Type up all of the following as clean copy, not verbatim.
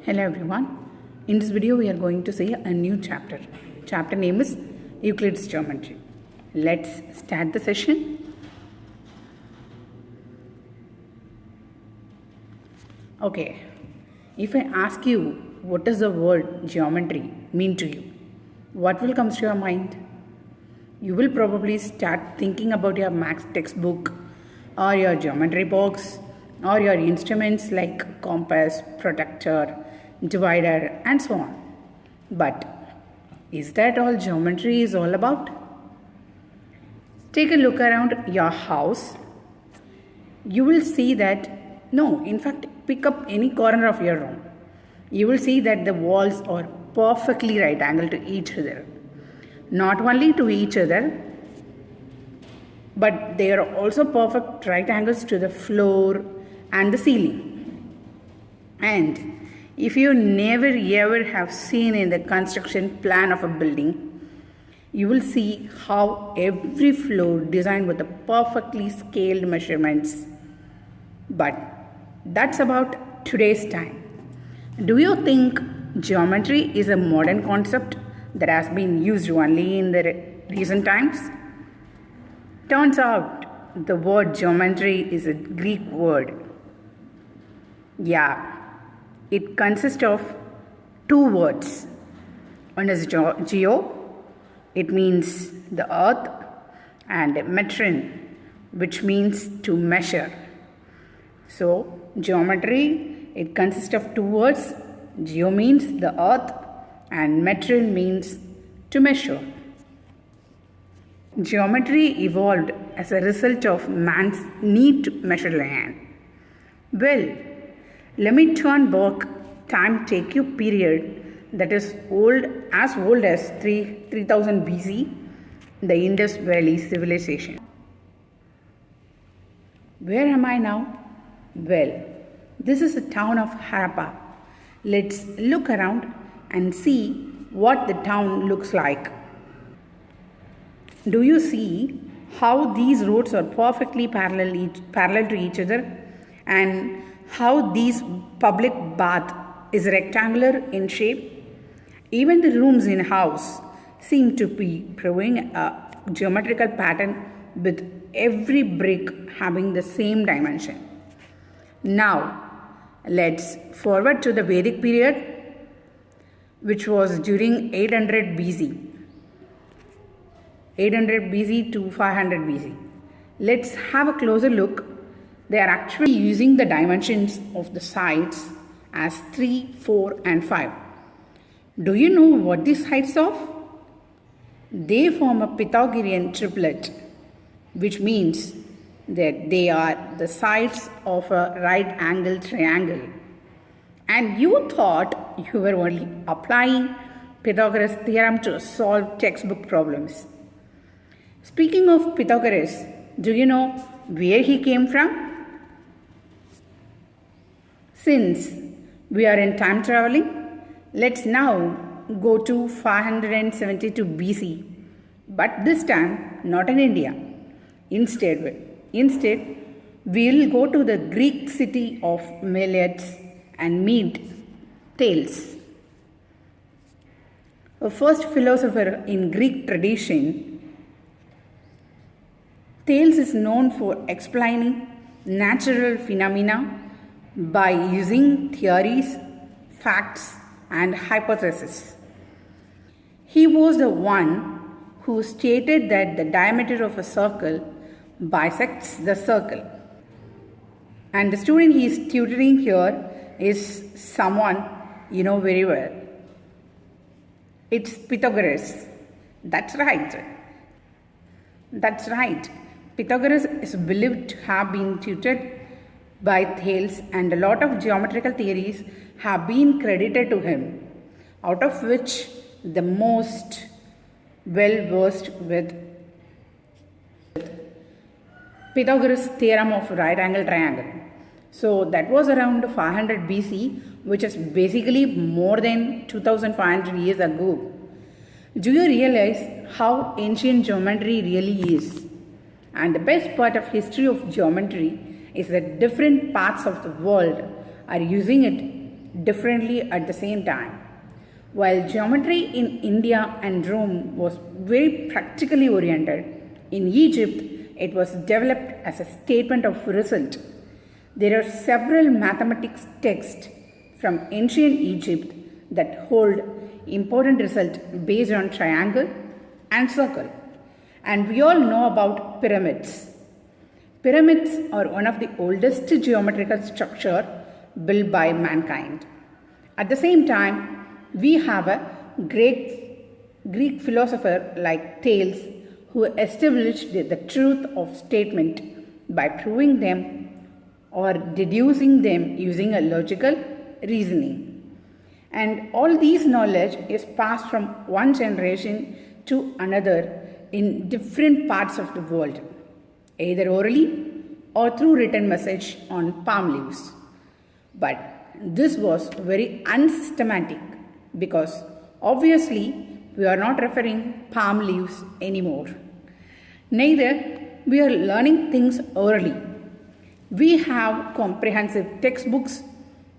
Hello everyone. In this video we are going to see a new chapter. Chapter name is Euclid's Geometry. Let's start the session. Okay. If I ask you what does the word geometry mean to you, what will come to your mind? You will probably start thinking about your maths textbook or your geometry box or your instruments like compass, protractor, divider and so on. But is that all geometry is all about? Take a look around your house. You will see that, no, in fact, pick up any corner of your room. You will see that the walls are perfectly right angle to each other. Not only to each other, but they are also perfect right angles to the floor and the ceiling. And if you never ever have seen in the construction plan of a building, you will see how every floor designed with the perfectly scaled measurements. But that's about today's time. Do you think geometry is a modern concept that has been used only in the recent times? Turns out the word geometry is a Greek word. Yeah, it consists of two words. One is geo, it means the earth, and metron, which means to measure. So, geometry, it consists of two words. Geo means the earth and metron means to measure. Geometry evolved as a result of man's need to measure land. Well, let me turn back time take you period that is old as 3000 BC, the Indus Valley civilization. Where am I now? Well, this is the town of Harappa. Let's look around and see what the town looks like. Do you see how these roads are perfectly parallel to each other, and how this public bath is rectangular in shape? Even the rooms in house seem to be proving a geometrical pattern with every brick having the same dimension. Now, let's forward to the Vedic period, which was during 800 BC. 800 BC to 500 BC. Let's have a closer look. They are actually using the dimensions of the sides as 3, 4 and 5. Do you know what these sides of? They form a Pythagorean triplet, which means that they are the sides of a right angle triangle. And you thought you were only applying Pythagoras' theorem to solve textbook problems. Speaking of Pythagoras, do you know where he came from? Since we are in time traveling, let's now go to 572 BC, but this time not in India. Instead, we'll go to the Greek city of Miletus and meet Thales. A first philosopher in Greek tradition, Thales is known for explaining natural phenomena by using theories, facts and hypotheses. He was the one who stated that the diameter of a circle bisects the circle. And the student he is tutoring here is someone you know very well. It's Pythagoras. That's right. Pythagoras is believed to have been tutored by Thales, and a lot of geometrical theories have been credited to him, out of which the most well versed with Pythagoras' theorem of right angle triangle. So that was around 500 BC, which is basically more than 2500 years ago. Do you realize how ancient geometry really is? And the best part of history of geometry is that different parts of the world are using it differently at the same time. While geometry in India and Rome was very practically oriented, in Egypt it was developed as a statement of result. There are several mathematics texts from ancient Egypt that hold important results based on triangle and circle. And we all know about pyramids. Pyramids are one of the oldest geometrical structure built by mankind. At the same time, we have a Greek philosopher like Thales who established the truth of statement by proving them or deducing them using a logical reasoning. And all these knowledge is passed from one generation to another in different parts of the world, either orally or through written message on palm leaves. But this was very unsystematic because obviously we are not referring palm leaves anymore. Neither we are learning things orally. We have comprehensive textbooks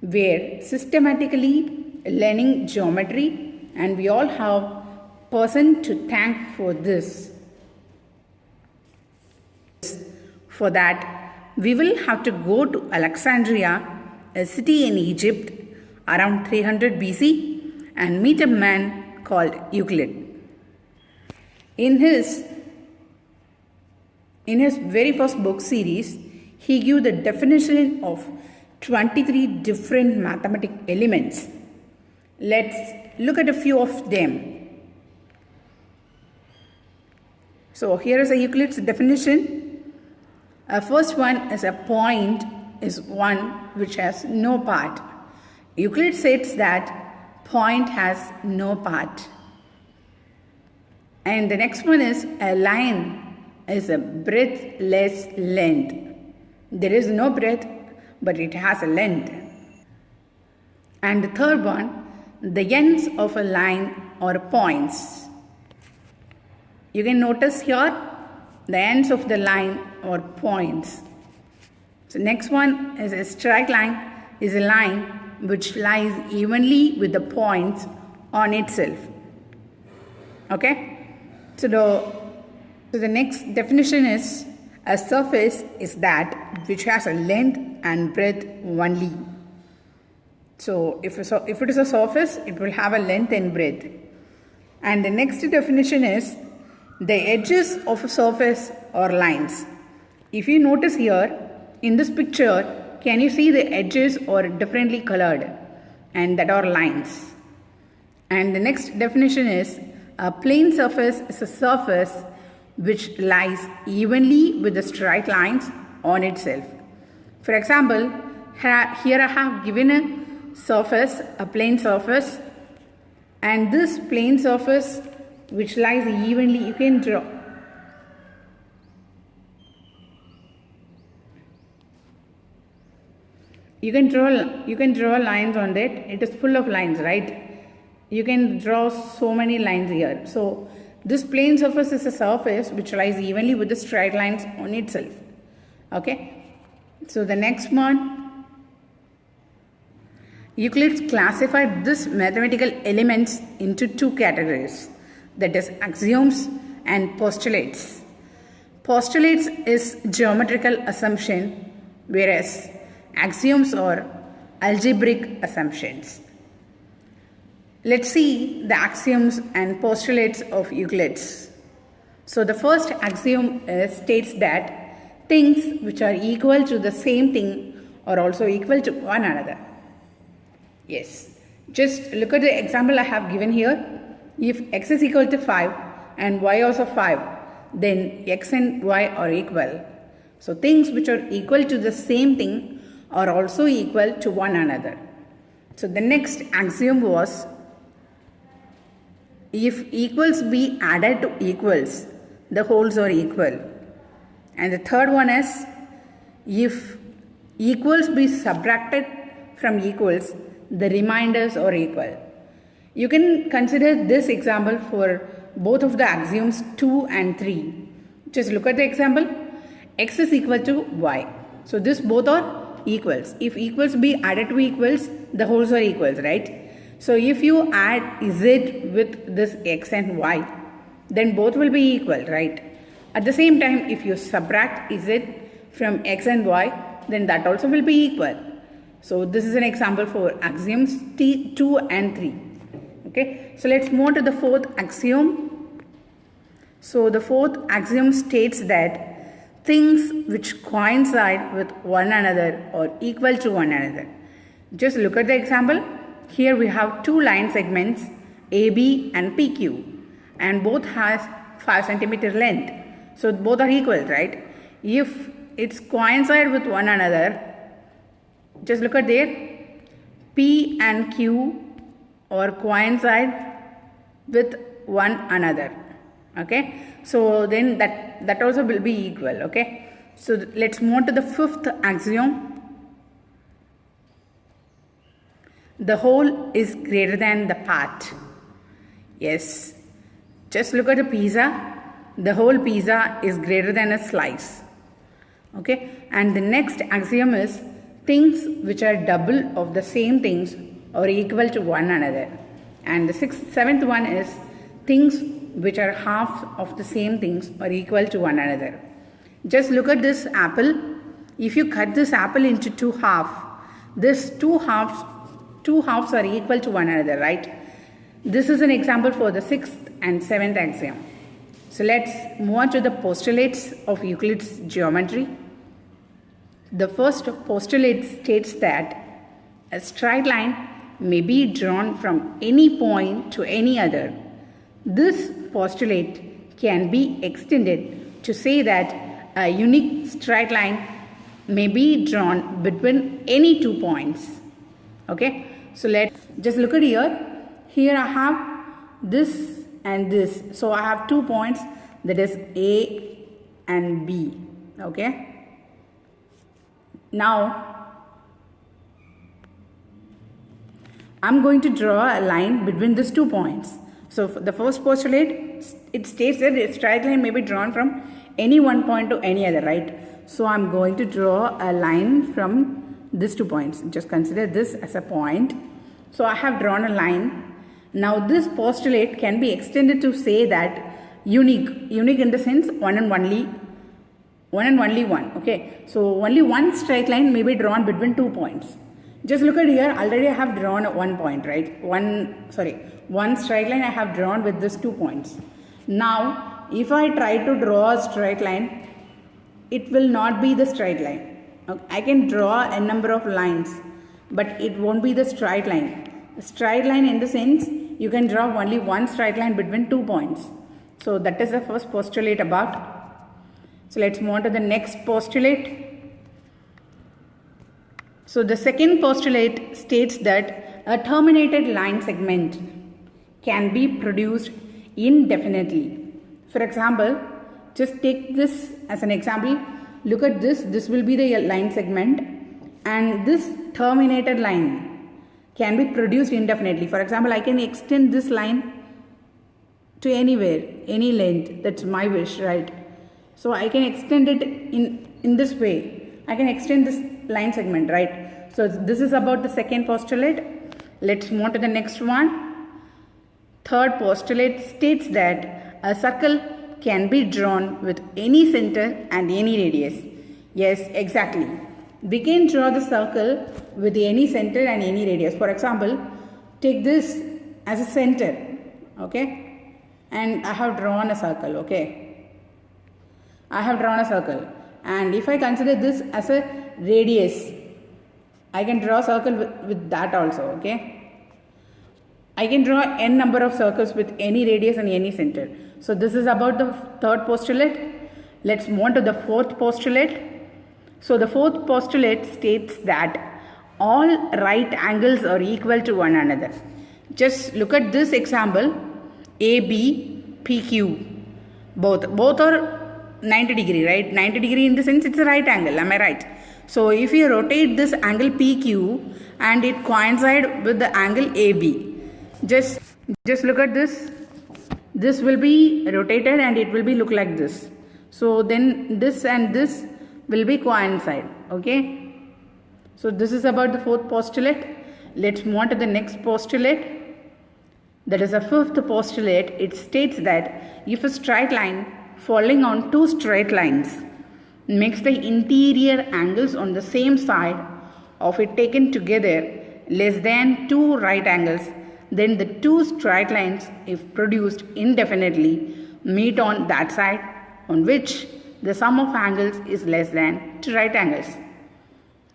where systematically learning geometry, and we all have person to thank for this. For that, we will have to go to Alexandria, a city in Egypt around 300 BC, and meet a man called Euclid. In his very first book series, he gave the definition of 23 different mathematical elements. Let's look at a few of them. So here is a Euclid's definition. First one is a point is one which has no part. Euclid states that point has no part. And the next one is a line is a breadthless length. There is no breadth, but it has a length. And the third one, the ends of a line or points. You can notice here the ends of the line or points. So next one is a straight line is a line which lies evenly with the points on itself. Okay? So the next definition is a surface is that which has a length and breadth only. So if it is a surface, it will have a length and breadth. And the next definition is the edges of a surface or lines. If you notice here in this picture, can you see the edges are differently colored and that are lines. And the next definition is a plane surface is a surface which lies evenly with the straight lines on itself. For example, here I have given a surface, a plane surface, and this plane surface which lies evenly, you can draw. You can draw lines on that. It is full of lines, right? You can draw so many lines here. So this plane surface is a surface which lies evenly with the straight lines on itself. Okay. So the next one, Euclid classified these mathematical elements into two categories, that is axioms and postulates. Postulates is geometrical assumption, whereas axioms are algebraic assumptions. Let's see the axioms and postulates of Euclid's. So the first axiom states that things which are equal to the same thing are also equal to one another. Yes, just look at the example I have given here. If x is equal to 5 and y also 5, then x and y are equal. So things which are equal to the same thing are also equal to one another. So the next axiom was, if equals be added to equals, the wholes are equal. And the third one is, if equals be subtracted from equals, the remainders are equal. You can consider this example for both of the axioms 2 and 3. Just look at the example. X is equal to y. So this both are equals. If equals be added to equals, the wholes are equals, right? So if you add z with this x and y, then both will be equal, right? At the same time, if you subtract z from x and y, then that also will be equal. So this is an example for axioms 2 and 3. Okay, so let's move on to the fourth axiom. So the fourth axiom states that things which coincide with one another are equal to one another. Just look at the example. Here we have two line segments AB and PQ, and both has 5 centimeter length. So both are equal, right? If it's coincide with one another, just look at there. P and Q or coincide with one another. Okay, so then that also will be equal. Okay, so let's move on to the fifth axiom. The whole is greater than the part. Yes, just look at the pizza. The whole pizza is greater than a slice. Okay, and the next axiom is things which are double of the same things are equal to one another. And the seventh one is things which are half of the same things are equal to one another. Just look at this apple. If you cut this apple into two halves, this two halves are equal to one another, right? This is an example for the sixth and seventh axiom. So let's move on to the postulates of Euclid's geometry. The first postulate states that a straight line may be drawn from any point to any other. This postulate can be extended to say that a unique straight line may be drawn between any 2 points. Okay, so let's just look at here. Here I have this and this. So I have 2 points, that is A and B. Okay. Now I'm going to draw a line between these 2 points. So the first postulate, it states that a straight line may be drawn from any one point to any other, right? So I'm going to draw a line from these 2 points. Just consider this as a point. So I have drawn a line. Now this postulate can be extended to say that unique in the sense one and only one. Okay, so only one straight line may be drawn between 2 points. Just look at here, already I have drawn 1 point, right? One straight line I have drawn with these 2 points. Now, if I try to draw a straight line, it will not be the straight line. Okay, I can draw a number of lines, but it won't be the straight line. A straight line in the sense, you can draw only one straight line between 2 points. So that is the first postulate about. So let's move on to the next postulate. So the second postulate states that a terminated line segment can be produced indefinitely. For example, just take this as an example. Look at this. This will be the line segment, and this terminated line can be produced indefinitely. For example, I can extend this line to anywhere, any length. That's my wish, right? So I can extend it in this way. I can extend this line segment, right? So this is about the second postulate. Let's move on to the next one. Third postulate states that a circle can be drawn with any center and any radius. Yes, exactly. We can draw the circle with any center and any radius. For example, take this as a center, okay? And I have drawn a circle, okay? I have drawn a circle. And if I consider this as a radius, I can draw a circle with that also, okay? I can draw n number of circles with any radius and any center. So this is about the third postulate. Let's move on to the fourth postulate. So the fourth postulate states that all right angles are equal to one another. Just look at this example, AB, PQ. Both are 90 degree, right? 90 degree in the sense it's a right angle, am I right? So if you rotate this angle PQ and it coincides with the angle AB, just look at this. This will be rotated and it will be look like this. So then this and this will be coincide, okay? So this is about the fourth postulate. Let's move on to the next postulate. That is the fifth postulate. It states that if a straight line falling on two straight lines makes the interior angles on the same side of it taken together less than two right angles, then the two straight lines, if produced indefinitely, meet on that side on which the sum of angles is less than two right angles.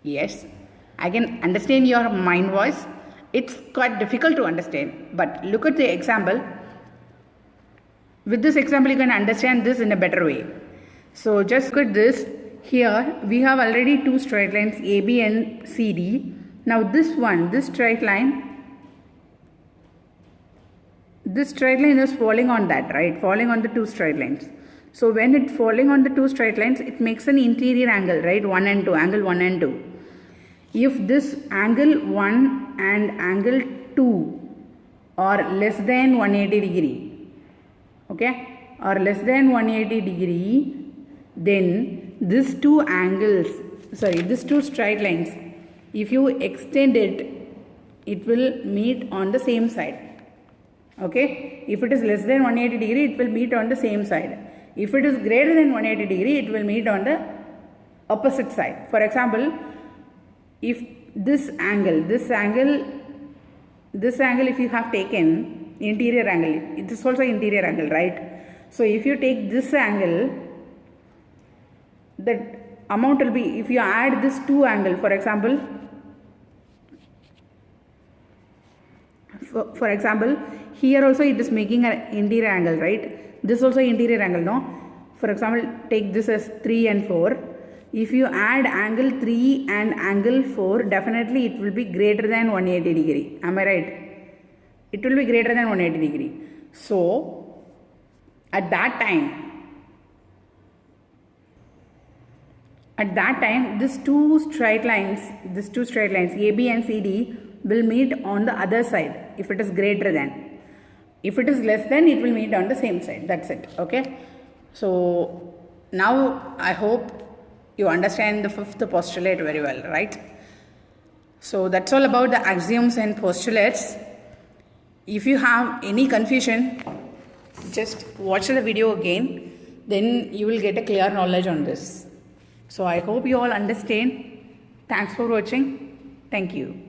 Yes, I can understand your mind voice. It's quite difficult to understand, but look at the example. With this example, you can understand this in a better way. So just look at this. Here we have already two straight lines AB and CD. Now this straight line is falling on that, right? Falling on the two straight lines. So when it's falling on the two straight lines, it makes an interior angle, right? 1 and 2, angle 1 and 2. If this angle 1 and angle 2 are less than 180 degree, okay, or less than 180 degree, then these two straight lines, if you extend it, it will meet on the same side. Okay, if it is less than 180 degree, it will meet on the same side. If it is greater than 180 degree, it will meet on the opposite side. For example, if this angle if you have taken interior angle, it is also interior angle, right? So if you take this angle, that amount will be, if you add this two angle, for example, here also it is making an interior angle, right? This also interior angle, no? For example, take this as 3 and 4. If you add angle 3 and angle 4, definitely it will be greater than 180 degree. Am I right? It will be greater than 180 degree. So, at that time, these two straight lines AB and CD will meet on the other side if it is greater than. If it is less than, it will meet on the same side. That's it. Okay. So now I hope you understand the fifth postulate very well, right? So that's all about the axioms and postulates. If you have any confusion, just watch the video again, then you will get a clear knowledge on this. So I hope you all understand. Thanks for watching. Thank you.